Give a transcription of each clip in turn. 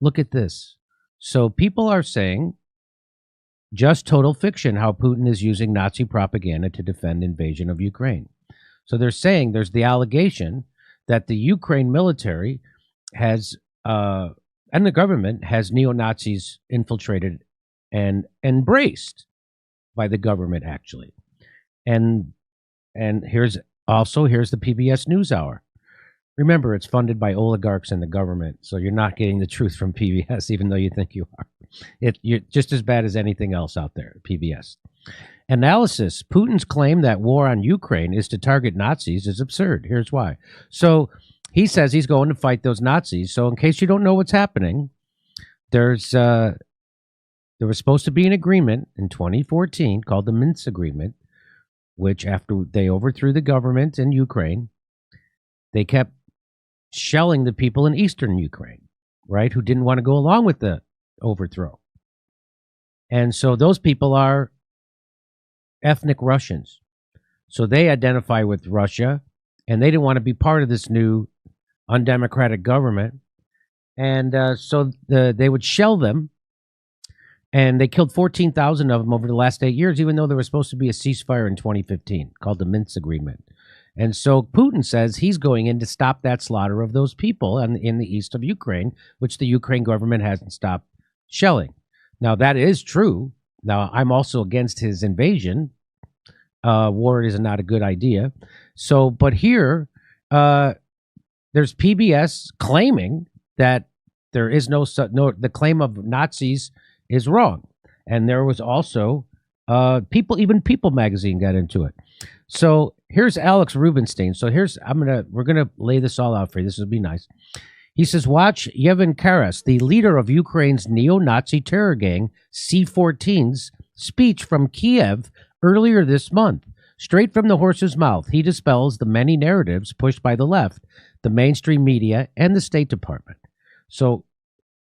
Look at this. So people are saying just total fiction how Putin is using Nazi propaganda to defend invasion of Ukraine. So they're saying there's the allegation that the Ukraine military has and the government has neo-Nazis infiltrated and embraced by the government, actually. And here's the PBS NewsHour. Remember, it's funded by oligarchs and the government, so you're not getting the truth from PBS, even though you think you are. You're just as bad as anything else out there, PBS. Analysis: Putin's claim that war on Ukraine is to target Nazis is absurd. Here's why. So he says he's going to fight those Nazis. So in case you don't know what's happening, there was supposed to be an agreement in 2014 called the Minsk Agreement, which after they overthrew the government in Ukraine, they kept shelling the people in eastern Ukraine, right, who didn't want to go along with the overthrow. And so those people are ethnic Russians. So they identify with Russia, and they didn't want to be part of this new undemocratic government. And so they would shell them, and they killed 14,000 of them over the last 8 years, even though there was supposed to be a ceasefire in 2015 called the Minsk Agreement. And so Putin says he's going in to stop that slaughter of those people in the east of Ukraine, which the Ukraine government hasn't stopped shelling. Now, that is true. Now, I'm also against his invasion. War is not a good idea. So, but here, there's PBS claiming that there is the claim of Nazis is wrong. And there was also People magazine got into it. So here's Alex Rubinstein. So we're gonna lay this all out for you. This would be nice. He says, watch Yevhen Karas, the leader of Ukraine's neo-Nazi terror gang C-14's speech from Kiev earlier this month. Straight from the horse's mouth, he dispels the many narratives pushed by the left, the mainstream media, and the State Department. So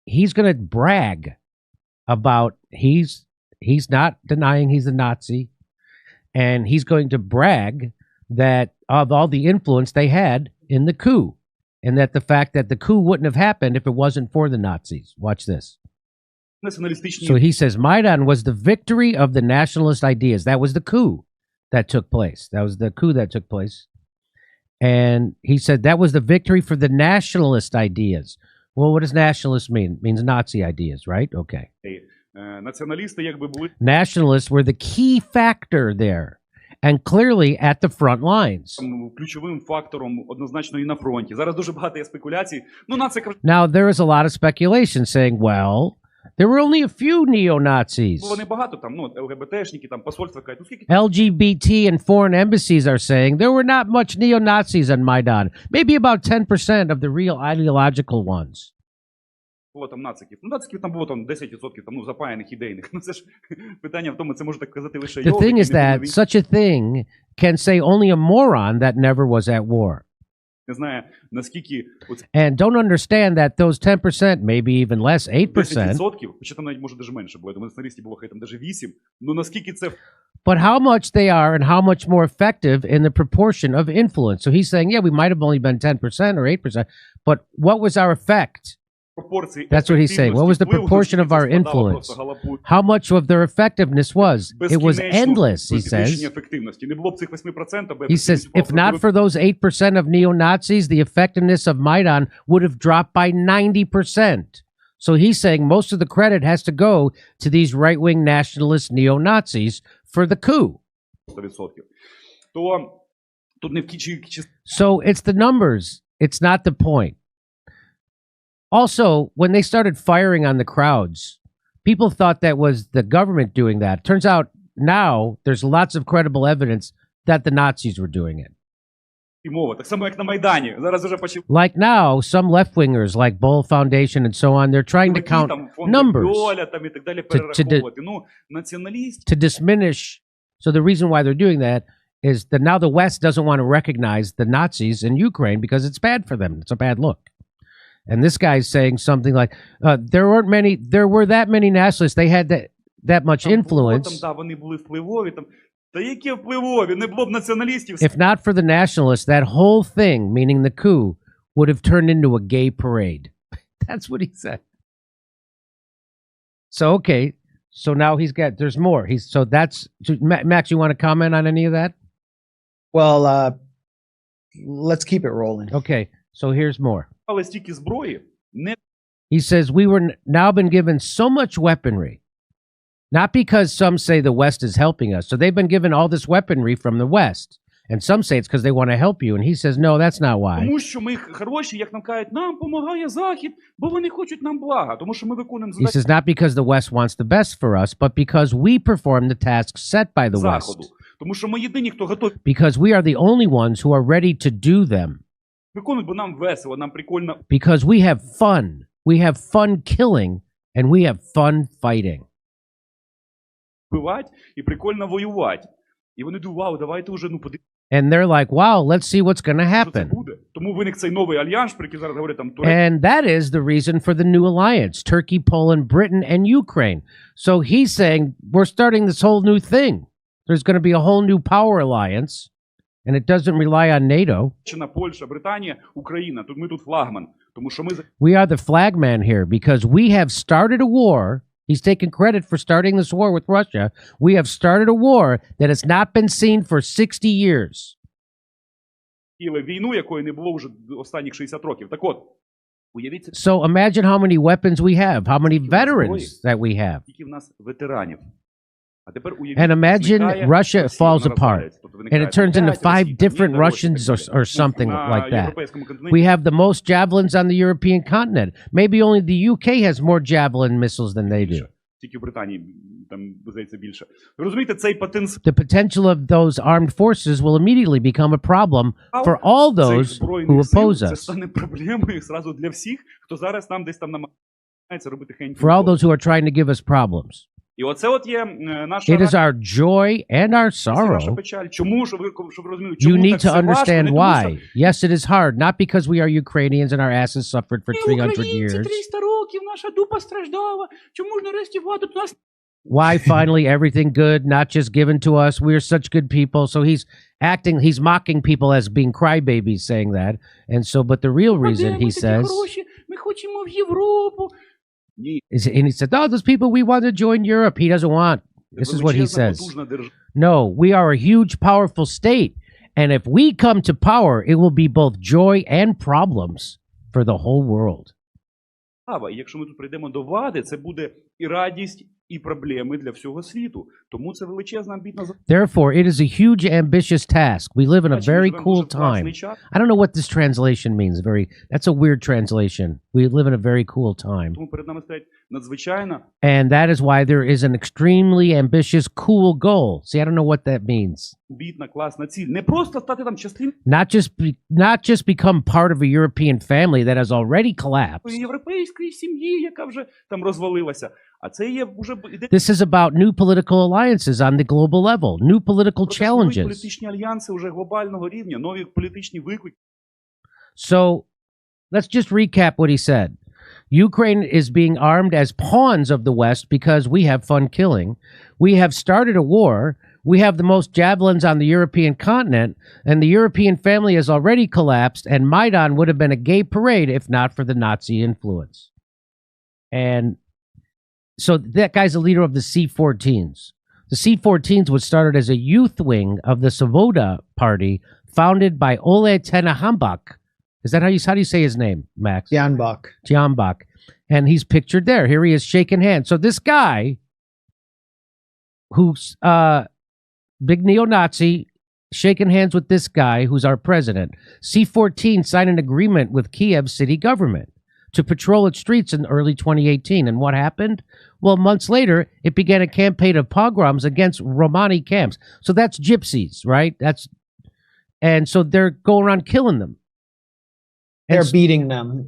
he's going to brag about he's not denying he's a Nazi, and he's going to brag that of all the influence they had in the coup, and that the fact that the coup wouldn't have happened if it wasn't for the Nazis. Watch this. So he says Maidan was the victory of the nationalist ideas. That was the coup that took place. And he said that was the victory for the nationalist ideas. Well, what does nationalist mean? It means Nazi ideas, right? Okay. Nationalists were the key factor there, and clearly at the front lines. Now, there is a lot of speculation saying, well, there were only a few neo-Nazis. LGBT and foreign embassies are saying there were not much neo-Nazis on Maidan. Maybe about 10% of the real ideological ones. The thing is that such a thing can say only a moron that never was at war. And don't understand that those 10%, maybe even less, 8%. But how much they are and how much more effective in the proportion of influence. So he's saying, yeah, we might have only been 10% or 8%, but what was our effect? That's what he's saying. What was the proportion of our influence? How much of their effectiveness was? It was endless, he says. He says, if not for those 8% of neo-Nazis, the effectiveness of Maidan would have dropped by 90%. So he's saying most of the credit has to go to these right-wing nationalist neo-Nazis for the coup. So it's the numbers. It's not the point. Also, when they started firing on the crowds, people thought that was the government doing that. Turns out now there's lots of credible evidence that the Nazis were doing it. Like now, some left-wingers like Boll Foundation and so on, they're trying to count numbers to diminish. So the reason why they're doing that is that now the West doesn't want to recognize the Nazis in Ukraine because it's bad for them. It's a bad look. And this guy's saying something like, there were that many nationalists. They had that much influence. If not for the nationalists, that whole thing, meaning the coup, would have turned into a gay parade. That's what he said. So, okay. So now there's more. Max, you want to comment on any of that? Well, let's keep it rolling. Okay. So here's more. He says, we were now been given so much weaponry, not because some say the West is helping us. So they've been given all this weaponry from the West. And some say it's because they want to help you. And he says, no, that's not why. He says, not because the West wants the best for us, but because we perform the tasks set by the West. Because we are the only ones who are ready to do them. Because we have fun. We have fun killing, and we have fun fighting. And they're like, wow, let's see what's going to happen. And that is the reason for the new alliance, Turkey, Poland, Britain, and Ukraine. So he's saying, we're starting this whole new thing. There's going to be a whole new power alliance, and it doesn't rely on NATO. We are the flagman here because we have started a war. He's taking credit for starting this war with Russia. We have started a war that has not been seen for 60 years. So imagine how many weapons we have, how many veterans that we have. And imagine Russia falls apart and it turns into 5 different Russians or something like that. We have the most javelins on the European continent. Maybe only the UK has more javelin missiles than they do. The potential of those armed forces will immediately become a problem for all those who oppose us. For all those who are trying to give us problems. It is our joy and our sorrow. You need to understand why. Yes, it is hard, not because we are Ukrainians and our asses suffered for 300 years. Why finally everything good, not just given to us? We're such good people. So he's mocking people as being crybabies, saying that. And so, but the real reason, he says, and he said, oh, those people, we want to join Europe. He doesn't want. This is what he says. No, we are a huge, powerful state. And if we come to power, it will be both joy and problems for the whole world. Якщо ми тут прийдемо до влади, це буде і радість, і проблеми для всього світу. Тому це величезна амбітна задача. Therefore, it is a huge, ambitious task. We live in a very cool time. I don't know what this translation means. That's a weird translation. We live in a very cool time. Тому перед нами стоять надзвичайно. And that is why there is an extremely ambitious, cool goal. See, I don't know what that means. Амбітна, класна ціль. Не просто стати там частиною. Not just become part of a European family that has already collapsed. Європейської сім'ї, яка вже там розвалилася. А це є вже This is about new political alliances on the global level, new political challenges. Політичні альянси вже глобального рівня, нові політичні виклики. So, let's just recap what he said. Ukraine is being armed as pawns of the West because we have fun killing. We have started a war. We have the most javelins on the European continent, and the European family has already collapsed, and Maidan would have been a gay parade if not for the Nazi influence. And so that guy's the leader of the C-14s. The C-14s was started as a youth wing of the Svoboda party, founded by Ole Tenehambach. Is that how do you say his name, Max? Tianbach. And he's pictured there. Here he is shaking hands. So this guy, who's big neo-Nazi, shaking hands with this guy who's our president. C-14 signed an agreement with Kiev city government to patrol its streets in early 2018. And what happened? Well, months later, it began a campaign of pogroms against Romani camps. So that's gypsies, right? And so they're going around killing them. They're beating them.